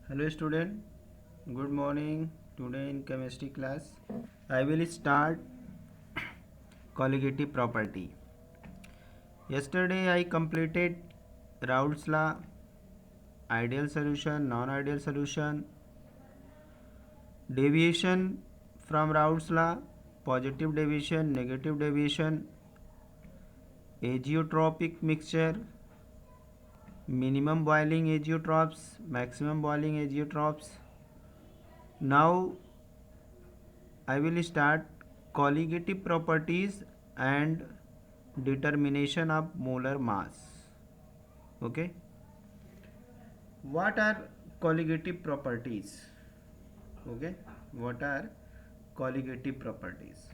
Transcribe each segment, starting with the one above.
Hello student, good morning. Today in chemistry class I will start colligative property. Yesterday I completed Raoult's law, ideal solution, non-ideal solution, deviation from Raoult's law, positive deviation, negative deviation, azeotropic mixture, minimum boiling azeotropes, maximum boiling azeotropes. Now I will start colligative properties and determination of molar mass. Okay. What are colligative properties? Okay. What are colligative properties?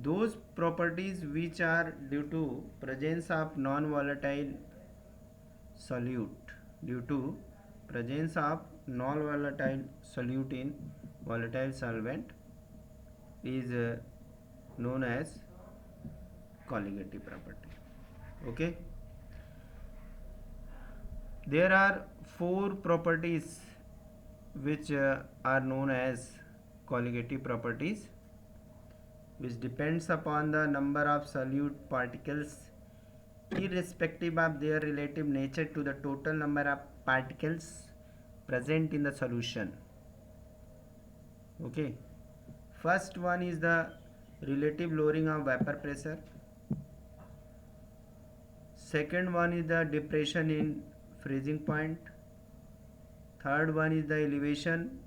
Those properties which are due to presence of non-volatile solute, due to presence of non-volatile solute in volatile solvent is known as colligative property. Okay. There are four properties which are known as colligative properties, which depends upon the number of solute particles irrespective of their relative nature to the total number of particles present in the solution. Okay. First one is the relative lowering of vapor pressure. Second one is the depression in freezing point. Third one is the elevation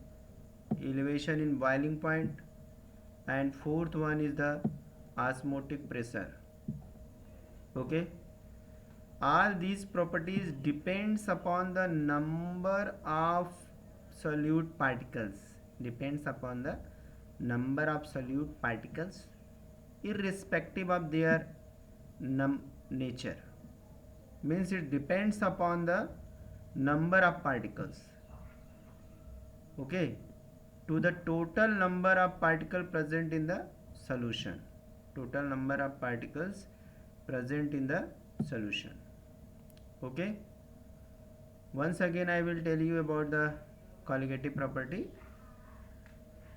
in boiling point. And fourth one is the osmotic pressure. Okay. All these properties depends upon the number of solute particles. Depends upon the number of solute particles irrespective of their nature. Means it depends upon the number of particles. Okay. To the total number of particles present in the solution. Total number of particles present in the solution. Okay. Once again I will tell you about the colligative property.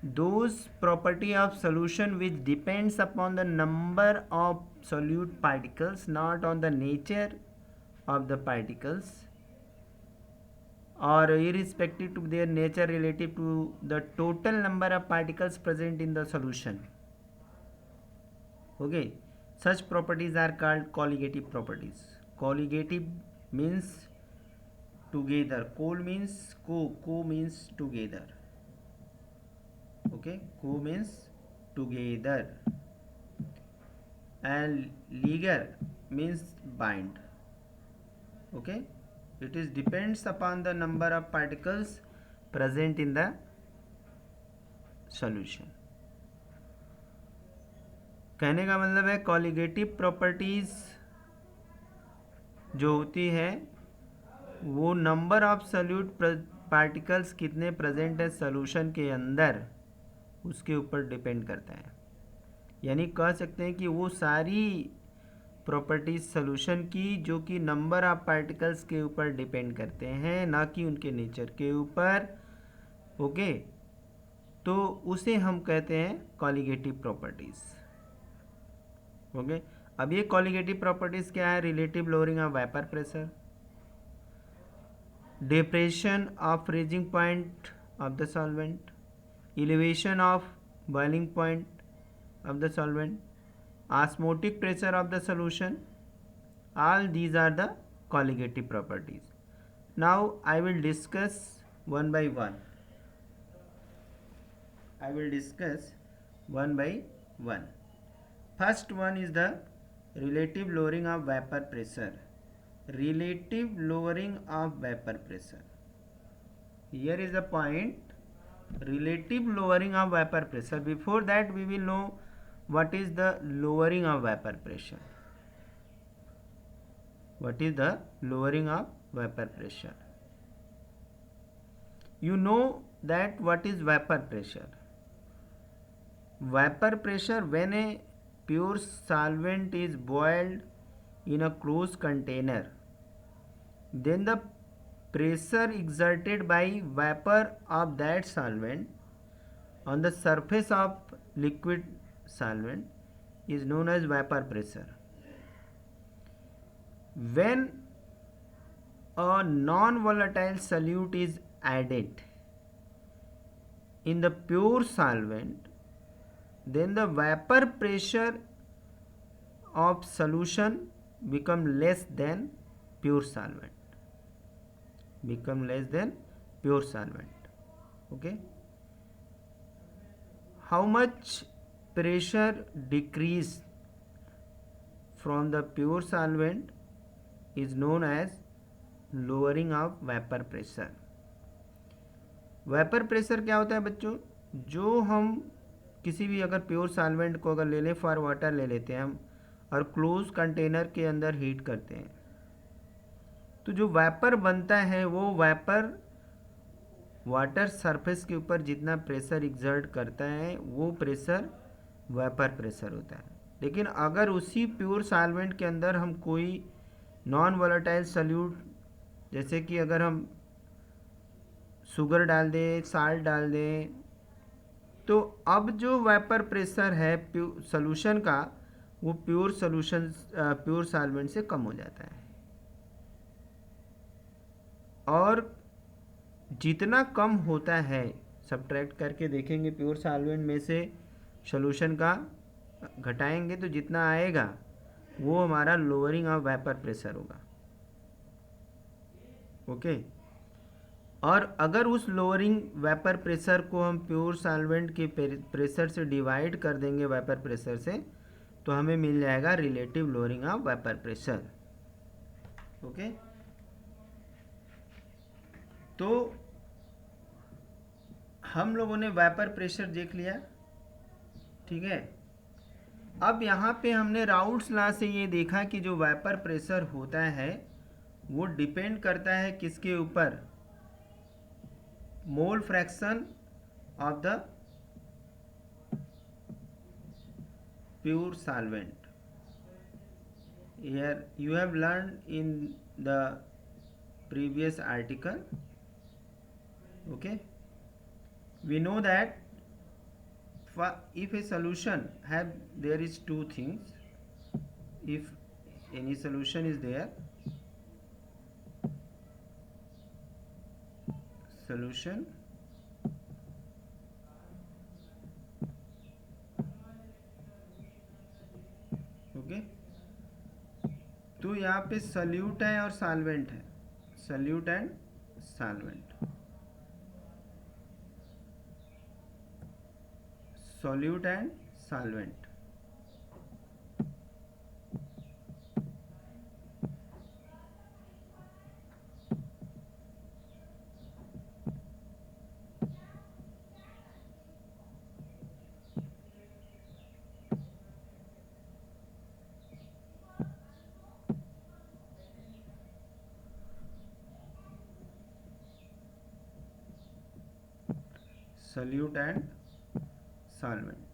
Those property of solution which depends upon the number of solute particles, not on the nature of the particles, or irrespective to their nature relative to the total number of particles present in the solution. Okay. Such properties are called colligative properties. Colligative means together. Col means co means together. Okay. Co means together. And liger means bind. Okay. It is depends upon the number of particles present in the solution. कहने का मतलब है colligative properties जो होती है वो number of solute particles कितने present है सॉल्यूशन के अंदर उसके ऊपर डिपेंड करता है. यानी कह सकते हैं कि वो सारी प्रॉपर्टीज सॉल्यूशन की जो कि नंबर ऑफ पार्टिकल्स के ऊपर डिपेंड करते हैं, ना कि उनके नेचर के ऊपर. ओके. तो उसे हम कहते हैं कॉलिगेटिव प्रॉपर्टीज. ओके. अब ये कॉलिगेटिव प्रॉपर्टीज क्या है? Relative lowering of vapour pressure, depression of freezing point of the solvent, elevation of boiling point of the solvent, osmotic pressure of the solution. All these are the colligative properties. Now I will discuss one by one. I will discuss one by one. First one is the relative lowering of vapor pressure. Relative lowering of vapor pressure. Here is the point, relative lowering of vapor pressure. Before that we will know what is the lowering of vapor pressure. What is the lowering of vapor pressure? You know that what is vapor pressure. Vapor pressure when a pure solvent is boiled in a closed container, then the pressure exerted by vapor of that solvent on the surface of liquid solvent is known as vapor pressure. When a non-volatile solute is added in the pure solvent, then the vapor pressure of solution become less than pure solvent. Okay. How much pressure decrease from the pure solvent is known as lowering of vapor pressure. Vapour pressure क्या होता है बच्चों? जो हम किसी भी अगर pure solvent को अगर ले लें, फॉर वाटर ले लेते हैं हम और क्लोज कंटेनर के अंदर हीट करते हैं, तो जो वेपर बनता है वो वेपर वाटर सरफेस के ऊपर जितना प्रेशर एक्सर्ट करता है वो प्रेशर वेपर प्रेशर होता है. लेकिन अगर उसी प्योर सॉल्वेंट के अंदर हम कोई नॉन वोलेटाइल सॉल्यूट, जैसे कि अगर हम शुगर डाल दें, साल्ट डाल दें, तो अब जो वेपर प्रेशर है सॉल्यूशन का वो प्योर सॉल्वेंट से कम हो जाता है. और जितना कम होता है, सब्ट्रैक्ट करके देखेंगे प्योर सॉल्वेंट में से सॉल्यूशन का घटाएंगे तो जितना आएगा वो हमारा लोअरिंग ऑफ वेपर प्रेशर होगा. ओके. और अगर उस लोअरिंग वेपर प्रेशर को हम प्योर सॉल्वेंट के प्रेशर से डिवाइड कर देंगे वेपर प्रेशर से, तो हमें मिल जाएगा relative lowering of vapour pressure. Okay. तो हम लोगों ने वेपर प्रेशर देख लिया. ठीक है. अब यहाँ पे हमने राउल्ट्स लॉ से ये देखा कि जो वेपर प्रेशर होता है वो डिपेंड करता है किसके ऊपर? मोल fraction of the pure solvent. Here you have learned in the previous article. Okay. We know that if a solution there is two things. If any solution is there, solution okay. तो यहाँ पे solute है और solvent है, solute and solvent, solute and solvent. solute and solvent.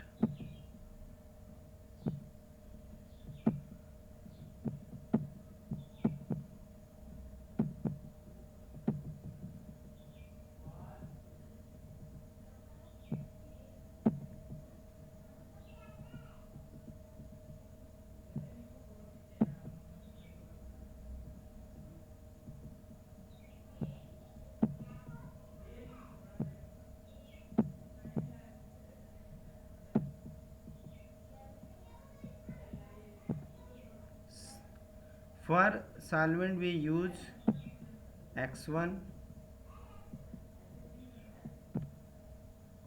For solvent we use X1,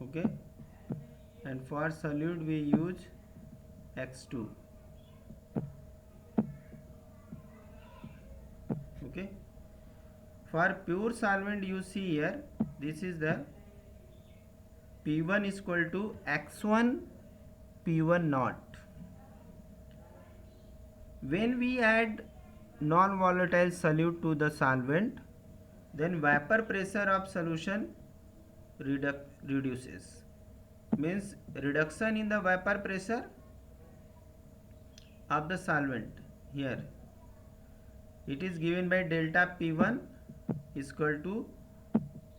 okay, and for solute we use X2, okay. For pure solvent you see here, this is the P1 is equal to X1 P1 naught. When we add non-volatile solute to the solvent, then vapor pressure of solution reduces. Means reduction in the vapor pressure of the solvent. Here it is given by delta P1 equal to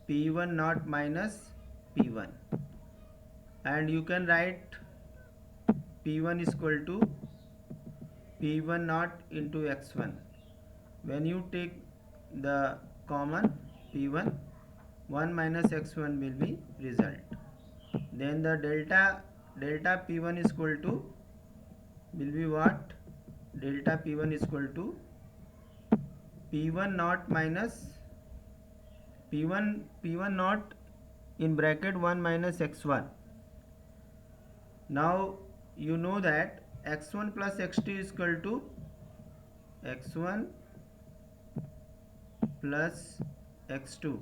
P1 naught minus P1, and you can write P1 equal to P1 naught into x1. When you take the common P1, 1 minus x1 will be result. Then the delta P1 is equal to will be what? Delta P1 is equal to P1 naught minus P1 naught in bracket 1 minus x1. Now you know that x1 plus x2 is equal to x1 plus x2.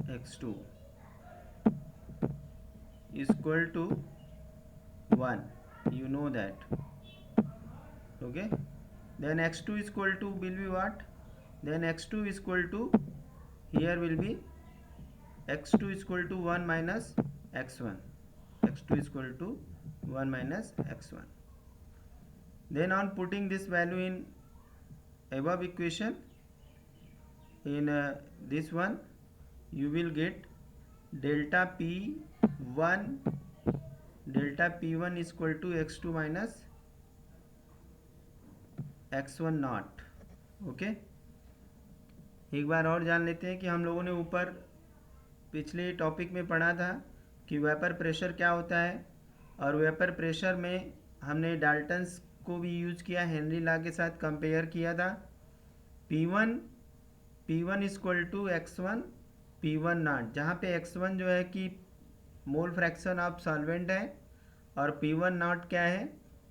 x2 is equal to 1. You know that. Okay. Then x2 is equal to will be what? Then x2 is equal to, here will be x2 is equal to 1 minus x1. x2 is equal to 1 minus x1. Then on putting this value in above equation, in this one, you will get delta P1 is equal to x2 minus x1 not. Okay, एक बार और जान लेते हैं कि हम लोगों ने ऊपर पिछले टॉपिक में पढ़ा था कि वेपर प्रेशर क्या होता है, और वेपर प्रेशर में हमने डाल्टन्स को भी यूज किया, हेनरी लॉ के साथ कंपेयर किया था. P1 equal to x1 P1 not, जहाँ पे x1 जो है कि मोल फ्रैक्शन ऑफ सॉल्वेंट है और P1 नॉट क्या है,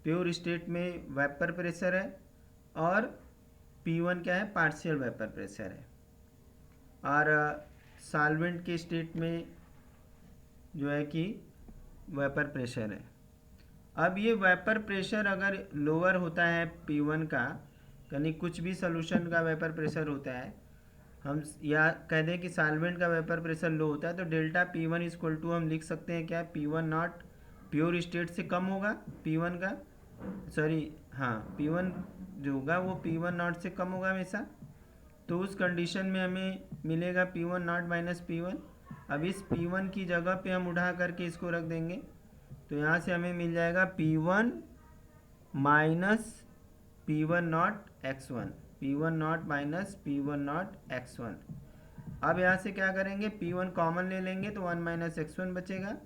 प्योर स्टेट में वेपर प्रेशर है, और P1 क्या है, पार्शियल वेपर प्रेशर है, और सॉल्वेंट के स्टेट में जो है कि वेपर प्रेशर है. अब ये वेपर प्रेशर अगर लोअर होता है P1 का, यानी कुछ भी सोल्यूशन का वेपर प्रेशर होता है, हम या कह दें कि सॉल्वेंट का वेपर प्रेशर लो होता है, तो डेल्टा P1 इक्वल टू हम लिख सकते हैं क्या, P1 नॉट प्योर स्टेट से कम होगा P1 का, सॉरी हाँ, P1 जो होगा वो P1 नॉट से कम होगा हमेशा. तो उस कंडीशन में हमें मिलेगा P1 नॉट माइनस P1. अब इस P1 की जगह पे हम उठा करके इसको रख देंगे, तो यहाँ से हमें मिल जाएगा P1 minus P1 not x1, P1 naught minus P1 not x1. अब यहाँ से क्या करेंगे, P1 कॉमन ले लेंगे तो 1 माइनस x1 बचेगा,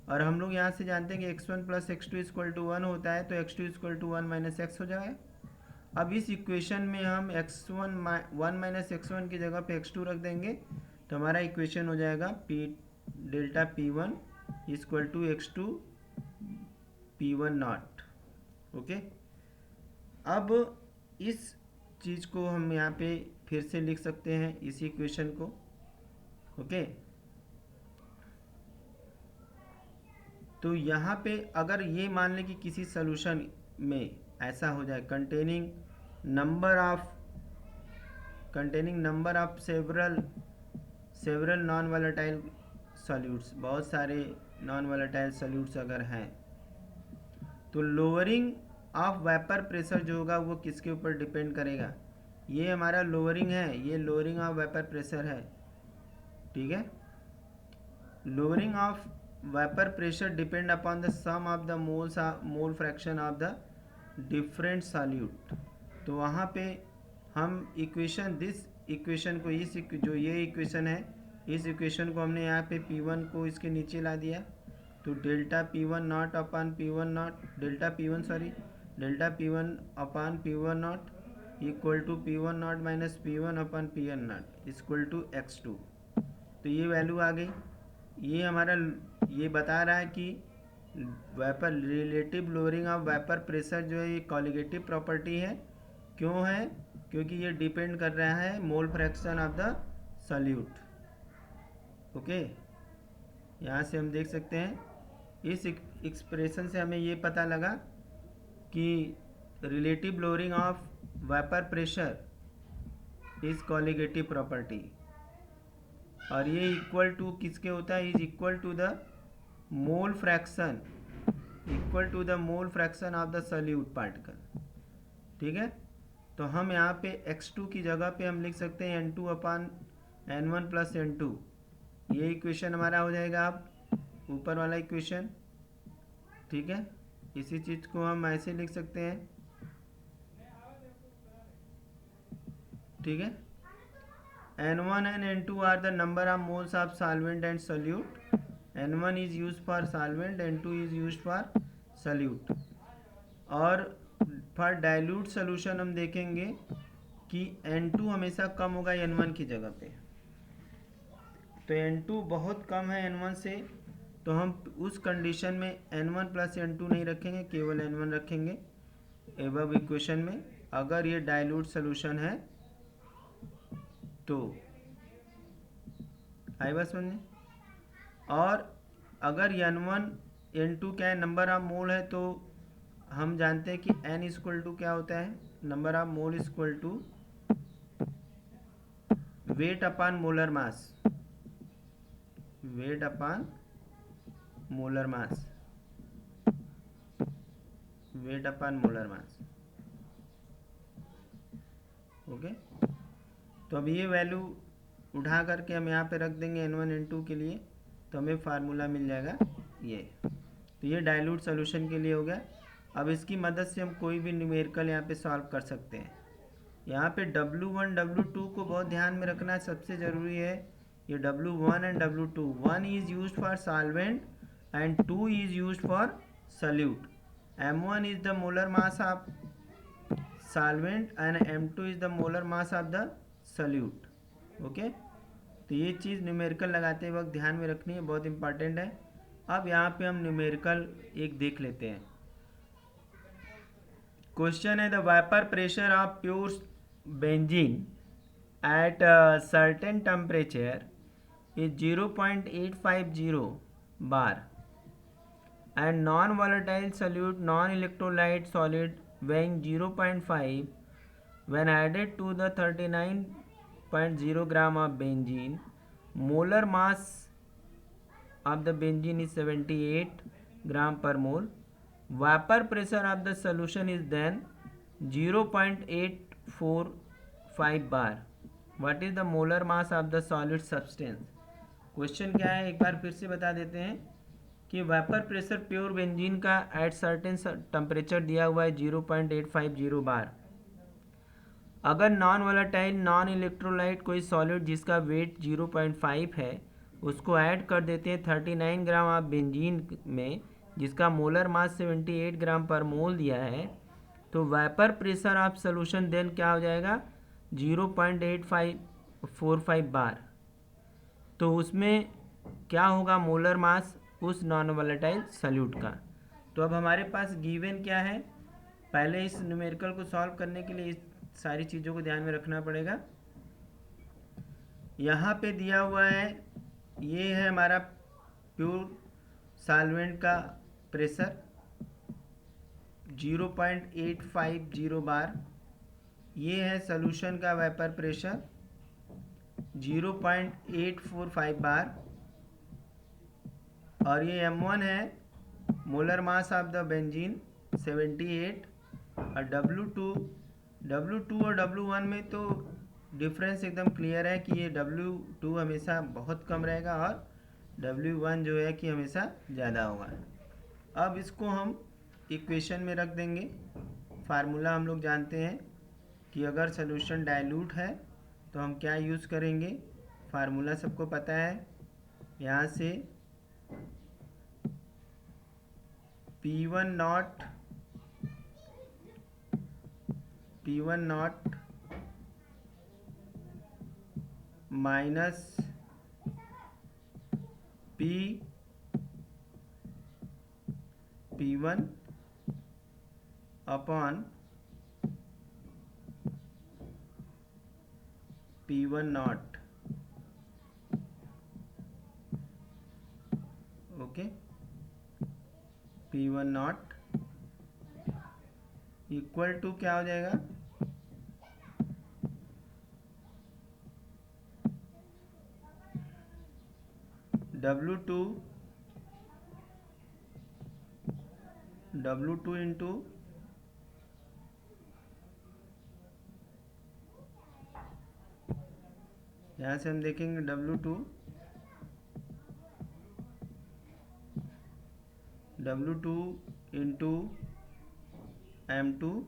और हम लोग यहाँ से जानते हैं कि x1 plus x2 equal to 1 होता है, तो x2 equal to 1 minus x हो जाएगा. अब इस इक्वेशन में हम x1 1 माइनस x1 की जगह पे x2 रख देंगे, तो हमारा इक्वेशन हो जाएगा delta P1 equal to x2 P1 naught. Okay, अब इस चीज़ को हम यहाँ पे फिर से लिख सकते हैं, इस इक्वेशन को. ओके, तो यहाँ पे अगर ये मान लें कि किसी सोल्यूशन में ऐसा हो जाए, containing number of several non volatile solutes, बहुत सारे नॉन वोलेटाइल सॉल्यूट्स अगर हैं, तो लोअरिंग ऑफ वेपर प्रेशर जो होगा वो किसके ऊपर डिपेंड करेगा. ये हमारा लोअरिंग है, ये लोअरिंग ऑफ वेपर प्रेशर है. ठीक है, lowering of vapour pressure depend upon the sum of the mole fraction of the different solute. तो वहाँ पे हम दिस इक्वेशन को, जो ये इक्वेशन है, इस इक्वेशन को हमने यहाँ पे P1 को इसके नीचे ला दिया, तो delta P1 naught upon P1 naught, delta P1 upon P1 naught equal to P1 naught minus P1 upon P1 naught equal to x2. तो ये वैल्यू आ गई. ये हमारा ये बता रहा है कि vapour relative lowering of vapour pressure जो है ये कॉलिगेटिव प्रॉपर्टी है. क्यों है, क्योंकि ये डिपेंड कर रहा है मोल fraction of the solute. Okay, यहाँ से हम देख सकते हैं, इस एक्सप्रेशन से हमें ये पता लगा कि relative lowering of vapour pressure is colligative property, और ये इक्वल टू किसके होता है, is equal to the mole fraction equal to the mole fraction of the solute particle. ठीक है, तो हम यहाँ पे x2 की जगह पे हम लिख सकते हैं n2 अपान n1 प्लस n2। ये इक्वेशन हमारा हो जाएगा आप ऊपर वाला इक्वेशन। ठीक है, इसी चीज़ को हम ऐसे लिख सकते हैं। ठीक है, n1 and n2 are the number of moles of solvent and solute. n1 is used for solvent, n2 is used for solute। और फॉर डाइल्यूट सोल्यूशन हम देखेंगे कि n2 हमेशा कम होगा n1 की जगह पे। तो n2 बहुत कम है n1 से, तो हम उस कंडीशन में n1 प्लस n2 नहीं रखेंगे, केवल n1 रखेंगे एबव इक्वेशन में, अगर ये डाइल्यूट सोल्यूशन है तो। आई बात समझे? और अगर n1 n2 क्या है, नंबर ऑफ मोल है, तो हम जानते हैं कि n इक्वल टू क्या होता है, number of mole equal to weight upon molar mass, weight upon molar mass, weight upon molar mass. Okay, तो अब ये वैल्यू उठा करके हम यहाँ पे रख देंगे n1 n2 के लिए, तो हमें फार्मूला मिल जाएगा ये। तो ये डाइल्यूट सोल्यूशन के लिए हो गया। अब इसकी मदद से हम कोई भी न्यूमेरिकल यहाँ पे सॉल्व कर सकते हैं। यहाँ पे W1 W2 को बहुत ध्यान में रखना सबसे ज़रूरी है। ये W1 and W2, 1 is use for solvent and 2 is use for solute. M1 is the molar mass of solvent and M2 is the molar mass of the solute. Okay, तो ये चीज़ न्यूमेरिकल लगाते वक्त ध्यान में रखनी है, बहुत इंपॉर्टेंट है। अब यहाँ पे हम न्यूमेरिकल एक देख लेते हैं। क्वेश्चन है the vapour pressure of pure benzene at certain temperature is 0.850 bar and non-volatile solute non-electrolyte solid weighing 0.5 when added to the 39.0 gram of benzene, molar mass of the benzene is 78 gram per mole. Vapor pressure of the solution is then 0.845 bar. What is the molar mass of the solid substance? Question क्या है एक बार फिर से बता देते हैं कि vapour pressure pure benzene का एट सर्टेन टेम्परेचर दिया हुआ है 0.850 बार। अगर नॉन वोलेटाइल नॉन इलेक्ट्रोलाइट कोई सॉलिड जिसका वेट 0.5 है उसको ऐड कर देते हैं 39 ग्राम ऑफ बेंजीन में जिसका मोलर मास 78 ग्राम पर मोल दिया है, तो vapour pressure of solution then क्या हो जाएगा 0.8545 बार। तो उसमें क्या होगा मोलर मास उस नॉन वोलेटाइल सॉल्यूट का। तो अब हमारे पास गिवन क्या है, पहले इस न्यूमेरिकल को सॉल्व करने के लिए इस सारी चीज़ों को ध्यान में रखना पड़ेगा। यहाँ पे दिया हुआ है, ये है हमारा प्योर सॉल्वेंट का प्रेशर 0.850 बार, ये है सॉल्यूशन का वेपर प्रेशर 0.845 बार, और ये M1 है molar mass of the benzene 78, और W2 और W1 में तो डिफरेंस एकदम क्लियर है कि ये W2 हमेशा बहुत कम रहेगा और W1 जो है कि हमेशा ज़्यादा होगा। अब इसको हम इक्वेशन में रख देंगे। फार्मूला हम लोग जानते हैं कि अगर सोल्यूशन डाइल्यूट है तो हम क्या यूज़ करेंगे, फार्मूला सबको पता है। यहाँ से P1 naught minus P1 upon P1 naught. Okay, P1 naught equal to क्या हो जाएगा, W2 W2 इंटू यहाँ से हम देखेंगे W2 into M2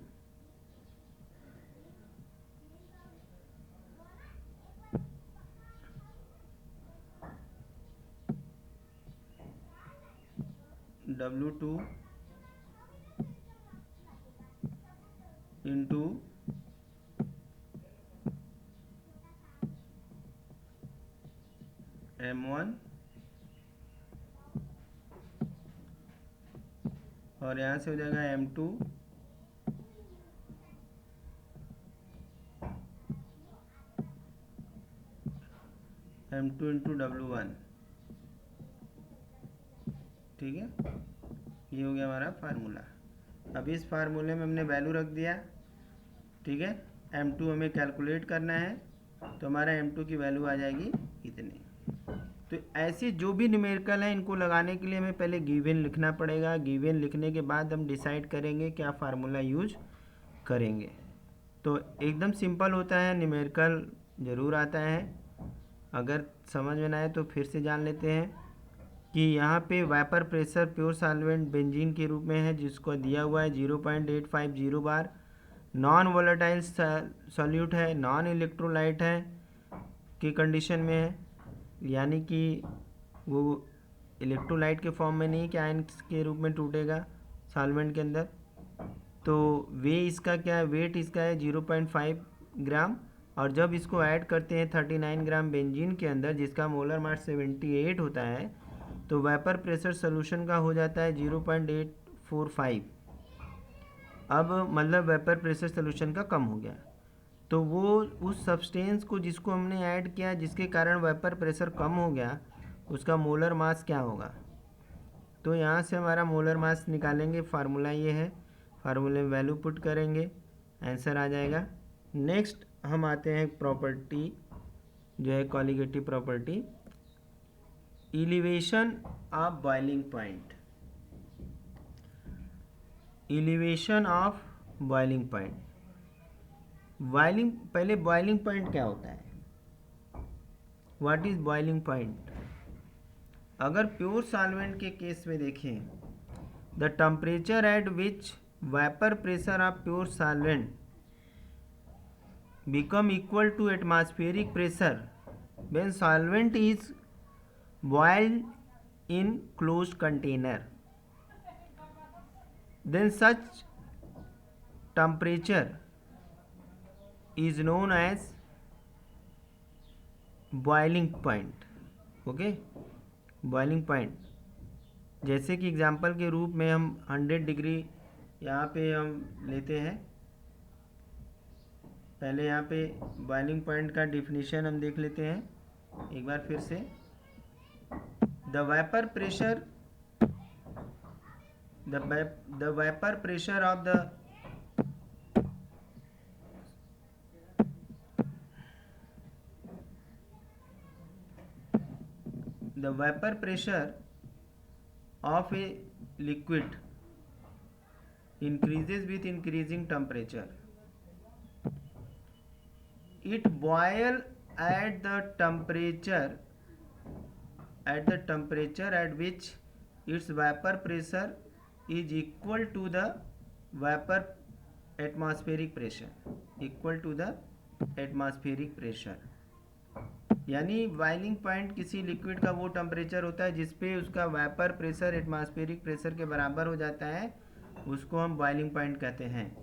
W2 into M1 और यहाँ से हो जाएगा M2 इंटू W1। ठीक है, ये हो गया हमारा फार्मूला। अब इस फार्मूले में हमने वैल्यू रख दिया। ठीक है, M2 हमें कैलकुलेट करना है, तो हमारा M2 की वैल्यू आ जाएगी इतनी। तो ऐसे जो भी न्यूमेरिकल है इनको लगाने के लिए हमें पहले गिवन लिखना पड़ेगा। गिवन लिखने के बाद हम डिसाइड करेंगे क्या फार्मूला यूज करेंगे। तो एकदम सिंपल होता है, न्यूमेरिकल ज़रूर आता है। अगर समझ में ना आए तो फिर से जान लेते हैं कि यहाँ पे vapour pressure pure solvent benzene के रूप में है, जिसको दिया हुआ है 0.850 बार। नॉन वोलेटाइल सॉल्यूट है, नॉन इलेक्ट्रोलाइट है की कंडीशन में है, यानी कि वो इलेक्ट्रोलाइट के फॉर्म में नहीं कि आयन के रूप में टूटेगा सॉल्वेंट के अंदर। तो इसका क्या है, वेट इसका है 0.5 ग्राम। और जब इसको ऐड करते हैं 39 ग्राम बेंजीन के अंदर, जिसका मोलर मास 78 होता है, तो वेपर प्रेशर सोल्यूशन का हो जाता है 0.845। अब मतलब वेपर प्रेशर सोल्यूशन का कम हो गया, तो वो उस सब्सटेंस को जिसको हमने ऐड किया, जिसके कारण वेपर प्रेशर कम हो गया, उसका मोलर मास क्या होगा। तो यहाँ से हमारा मोलर मास निकालेंगे, फार्मूला ये है, फार्मूले में वैल्यू पुट करेंगे, आंसर आ जाएगा। नेक्स्ट हम आते हैं प्रॉपर्टी जो है colligative property, elevation of boiling point. Elevation of boiling point, पहले बॉइलिंग पॉइंट क्या होता है, व्हाट इज बॉइलिंग पॉइंट। अगर प्योर सॉल्वेंट के केस में देखें, the temperature at which vapour pressure of pure solvent become equal to atmospheric pressure when solvent is boiled in closed container, then such temperature is known as boiling point। Okay, boiling point जैसे कि example के रूप में हम 100 degree यहाँ पे हम लेते हैं। पहले यहाँ पे बॉइलिंग पॉइंट का डिफिनीशन हम देख लेते हैं एक बार फिर से। The vapour pressure of the vapor pressure of a liquid increases with increasing temperature. It boil at the temperature at which its vapor pressure is equal to the vapor atmospheric pressure, यानी boiling point किसी liquid का वो temperature होता है जिसपे उसका vapour pressure atmospheric pressure के बराबर हो जाता है, उसको हम बॉइलिंग पॉइंट कहते हैं।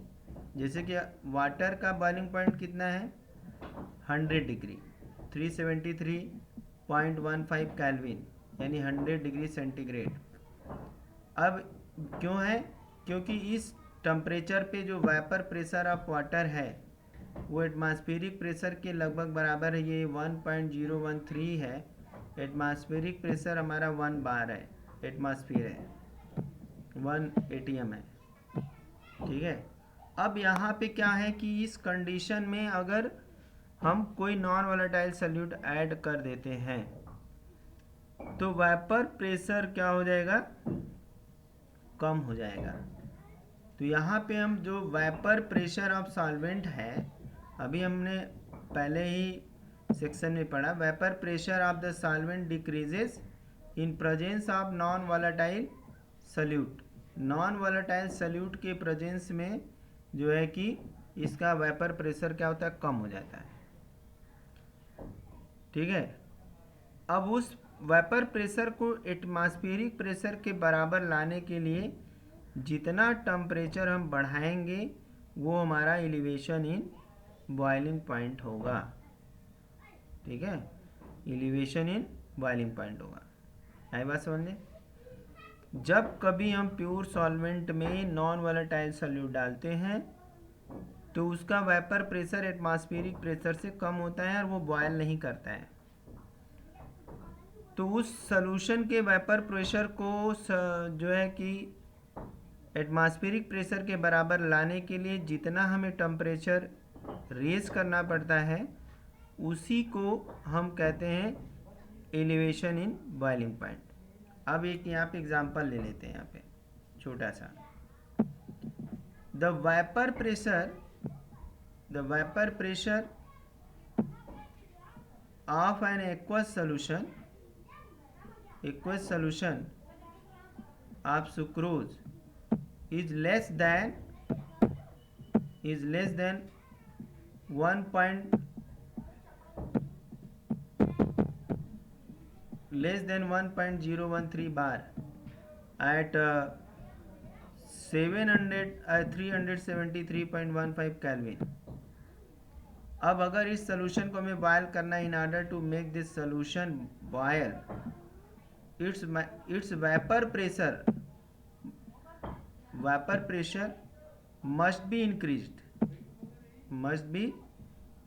जैसे कि वाटर का बॉइलिंग पॉइंट कितना है, 100 डिग्री 373.15 केल्विन, यानी 100 डिग्री सेंटीग्रेड। अब क्यों है, क्योंकि इस टेम्परेचर पे जो वेपर प्रेशर ऑफ वाटर है वो एटमॉस्फेरिक प्रेशर के लगभग बराबर है, ये 1.013 है। एटमॉस्फेरिक प्रेशर हमारा 1 बार है, एटमॉस्फेयर है 1 atm है। ठीक है, अब यहाँ पे क्या है कि इस कंडीशन में अगर हम कोई नॉन वोलेटाइल सॉल्यूट ऐड कर देते हैं तो वेपर प्रेशर क्या हो जाएगा, कम हो जाएगा। तो यहाँ पे हम जो वेपर प्रेशर ऑफ सॉल्वेंट है, अभी हमने पहले ही सेक्शन में पढ़ा, vapour pressure of the solvent decreases in presence of non volatile solute. Non volatile solute के प्रेजेंस में जो है कि इसका वेपर प्रेशर क्या होता है, कम हो जाता है। ठीक है। अब उस वेपर प्रेशर को एटमॉस्फेरिक प्रेशर के बराबर लाने के लिए जितना टेम्परेचर हम बढ़ाएंगे वो हमारा एलिवेशन इन बॉइलिंग पॉइंट होगा। ठीक है, एलिवेशन इन बॉइलिंग पॉइंट होगा। आई बात समझ में? जब कभी हम प्योर सॉल्वेंट में नॉन वॉलेटाइल सॉल्यूट डालते हैं तो उसका वेपर प्रेशर एटमॉस्फेरिक प्रेशर से कम होता है और वो बॉयल नहीं करता है। तो उस सॉल्यूशन के वेपर प्रेशर को जो है कि एटमॉस्फेरिक प्रेशर के बराबर लाने के लिए जितना हमें टेम्परेचर रेज करना पड़ता है उसी को हम कहते हैं एलिवेशन इन बॉइलिंग पॉइंट। अब एक यहाँ पे एग्जांपल ले लेते हैं, यहाँ पे छोटा सा। The vapour pressure of an aqueous solution of sucrose is less than 1.013 bar at 373.15 Kelvin। अब अगर इस सोल्यूशन को हमें बॉयल करना, in order to make this solution boil, its vapour pressure must be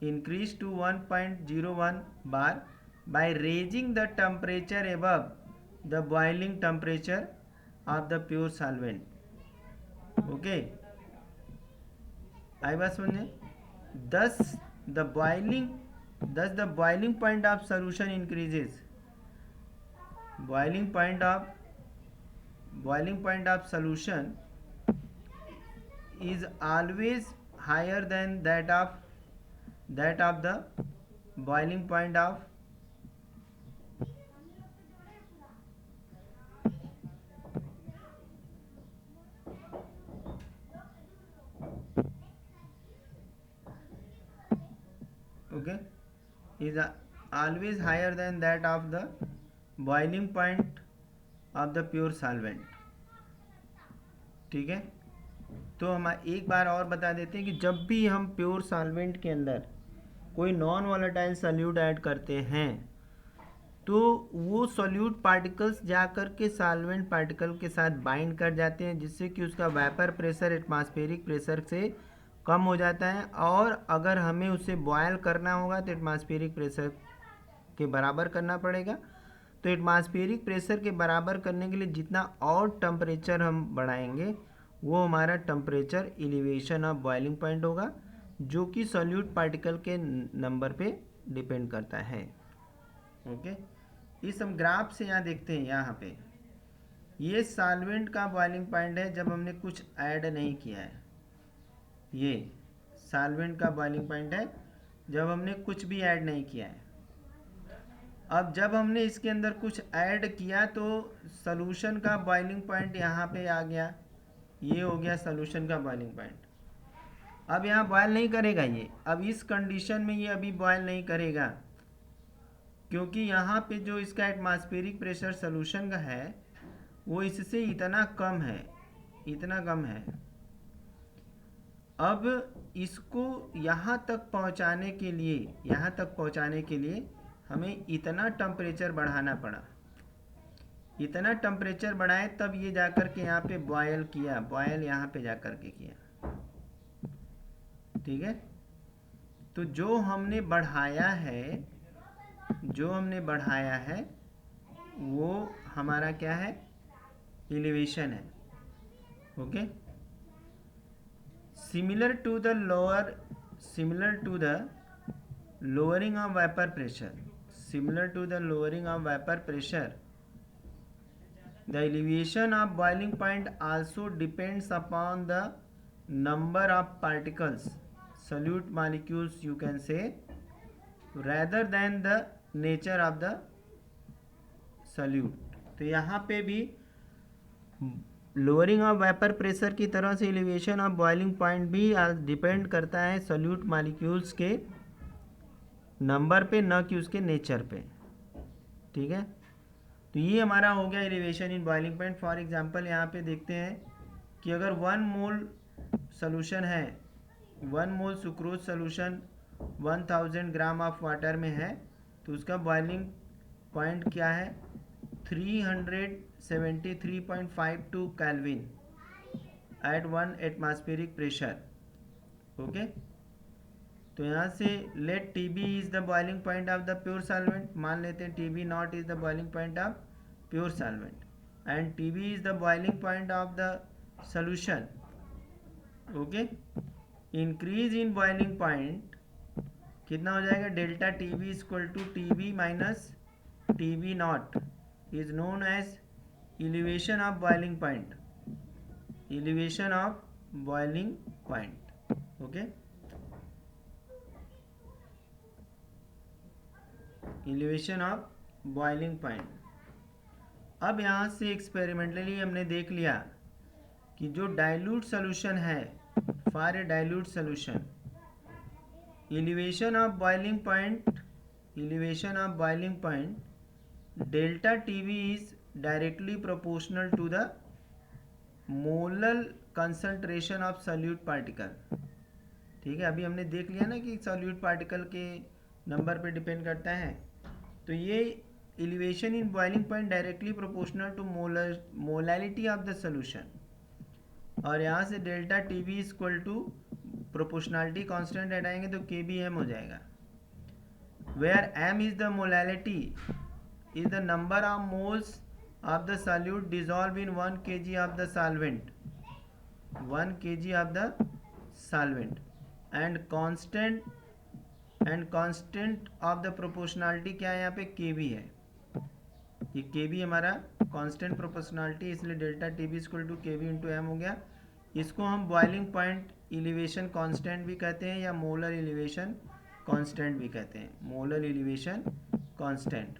increased to 1.01 bar by raising the temperature above the boiling temperature of the pure solvent। Okay, आई बात समझे? thus the boiling point of solution increases। boiling point of solution is always higher than that of the boiling point of is always higher than that of the boiling point of the pure solvent। ठीक है, तो हम एक बार और बता देते हैं कि जब भी हम प्योर सॉल्वेंट के अंदर कोई नॉन वॉलेटाइल सॉल्यूट ऐड करते हैं तो वो सॉल्यूट पार्टिकल्स जाकर के सॉल्वेंट पार्टिकल के साथ बाइंड कर जाते हैं, जिससे कि उसका वेपर प्रेशर एटमॉस्फेरिक प्रेशर से कम हो जाता है। और अगर हमें उसे बॉयल करना होगा तो एटमॉस्फेरिक प्रेशर के बराबर करना पड़ेगा। तो एटमॉस्फेरिक प्रेशर के बराबर करने के लिए जितना और टेम्परेचर हम बढ़ाएंगे वो हमारा temperature elevation of boiling point होगा, जो कि सॉल्यूट पार्टिकल के नंबर पे डिपेंड करता है। ओके, इस हम ग्राफ से यहाँ देखते हैं, यहाँ पे ये सॉल्वेंट का बॉइलिंग पॉइंट है जब हमने कुछ ऐड नहीं किया है। ये सॉल्वेंट का बॉइलिंग पॉइंट है जब हमने कुछ भी ऐड नहीं किया है। अब जब हमने इसके अंदर कुछ ऐड किया तो सॉल्यूशन का बॉइलिंग पॉइंट यहाँ पे आ गया, ये हो गया सॉल्यूशन का बॉइलिंग पॉइंट। अब यहाँ बॉयल नहीं करेगा ये, अब इस कंडीशन में ये अभी बॉयल नहीं करेगा, क्योंकि यहाँ पे जो इसका एटमॉस्फेरिक प्रेशर सॉल्यूशन का है वो इससे इतना कम है। अब इसको यहाँ तक पहुँचाने के लिए हमें इतना टेम्परेचर बढ़ाना पड़ा। इतना टेम्परेचर बढ़ाए तब ये जाकर के यहाँ पे बॉयल यहाँ पे जाकर के किया। ठीक है, तो जो हमने बढ़ाया है वो हमारा क्या है, एलिवेशन है। Okay, similar to the lowering of vapor pressure, the elevation of boiling point also depends upon the number of particles solute molecules you can say rather than the nature of the solute। तो यहाँ पे भी lowering of vapour pressure की तरह से elevation of boiling point भी depend करता है सोल्यूट मॉलिक्यूल्स के नंबर पे, न कि उसके नेचर पे। ठीक है, तो ये हमारा हो गया elevation in boiling point. For example यहाँ पे देखते हैं कि अगर 1 मोल सोल्यूशन है, 1 mole sucrose solution 1000 gram of water में है, तो उसका बॉइलिंग पॉइंट क्या है 373.52 kelvin at 1 atmospheric pressure. Okay, तो यहाँ से let T B is the boiling point of the pure solvent. मान लेते हैं T B not is the boiling point of pure solvent and T B is the boiling point of the solution. Okay, increase in boiling point कितना हो जाएगा, delta T B equal to T B minus T B not is known as elevation of boiling point, elevation of boiling point. Okay, elevation of boiling point. अब यहाँ से experimentally हमने देख लिया कि जो डाइल्यूट सोल्यूशन है, for a dilute solution elevation of boiling point, elevation of boiling point delta T V is directly proportional to the molar concentration of solute particle. ठीक है, अभी हमने देख लिया ना कि सोल्यूट पार्टिकल के नंबर पे डिपेंड करता है। तो ये elevation in boiling point directly proportional to molality of the solution, और यहाँ से delta T B equal to proportionality constant हटाएंगे तो के बी एम हो जाएगा, where M is the molality is the number of moles of the solute dissolve in 1 kg of the solvent, 1 kg of the solvent and constant of the proportionality क्या है यहाँ पे, के B है। ये K B हमारा constant proportionality, इसलिए delta T B equal to K B into M हो गया। इसको हम बॉइलिंग पॉइंट एलिवेशन कांस्टेंट भी कहते हैं या मोलर एलिवेशन कांस्टेंट भी कहते हैं, मोलर एलिवेशन कांस्टेंट।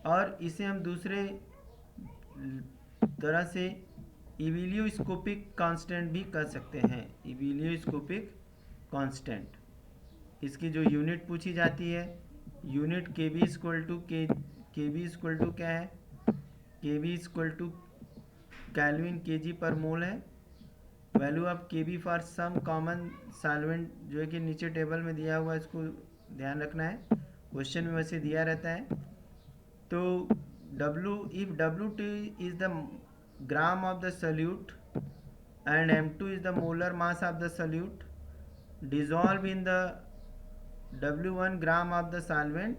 और इसे हम दूसरे तरह से इवेलियोस्कोपिक कांस्टेंट भी कह सकते हैं, इवेलियोस्कोपिक कांस्टेंट। इसकी जो यूनिट पूछी जाती है, यूनिट के बी इक्वल टू क्या है, के बी इक्वल टू केल्विन के जी पर मोल है। Value of K B for some common solvent जो है कि नीचे टेबल में दिया हुआ है, इसको ध्यान रखना है, क्वेश्चन में वैसे दिया रहता है। तो if W2 is the gram of the solute and M2 is the molar mass of the solute dissolve in the W1 gram of the solvent,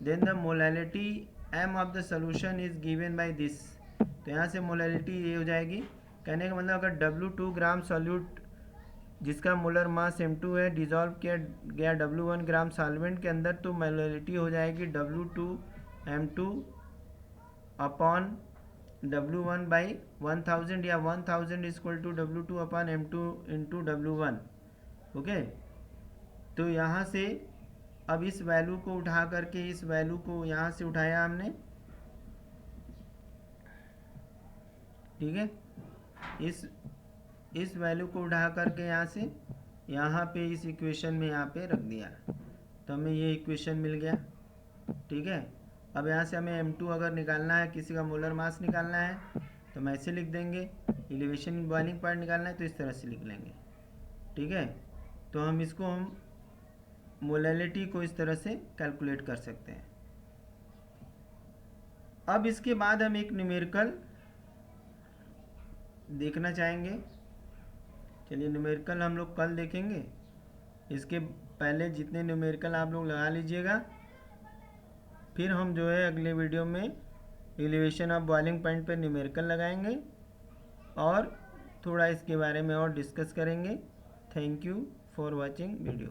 then the molality M of the solution is given by this। तो यहाँ से molality ये हो जाएगी, कहने का मतलब अगर W2 ग्राम सॉल्यूट जिसका मोलर मास M2 है डिजॉल्व किया गया W1 ग्राम सॉल्वेंट के अंदर, तो मोलैलिटी हो जाएगी W2 M2 upon W1 by 1000 या 1000 equal to W2 upon M2 into W1। Okay, तो यहाँ से अब इस वैल्यू को उठा करके, इस वैल्यू को यहाँ से उठाया हमने, ठीक है, इस वैल्यू को उठा करके यहाँ से यहाँ पे इस इक्वेशन में यहाँ पे रख दिया, तो हमें ये इक्वेशन मिल गया। ठीक है, अब यहाँ से हमें M2 अगर निकालना है, किसी का मोलर मास निकालना है तो हम ऐसे लिख देंगे, एलिवेशन इन बॉइलिंग पॉइंट निकालना है तो इस तरह से लिख लेंगे। ठीक है, तो हम इसको मोलैलिटी को इस तरह से कैलकुलेट कर सकते हैं। अब इसके बाद हम एक न्यूमेरिकल देखना चाहेंगे। चलिए, न्यूमेरिकल हम लोग कल देखेंगे, इसके पहले जितने न्यूमेरिकल आप लोग लगा लीजिएगा, फिर हम जो है अगले वीडियो में एलिवेशन ऑफ बॉइलिंग पॉइंट पर न्यूमेरिकल लगाएंगे और थोड़ा इसके बारे में और डिस्कस करेंगे। Thank you for watching video.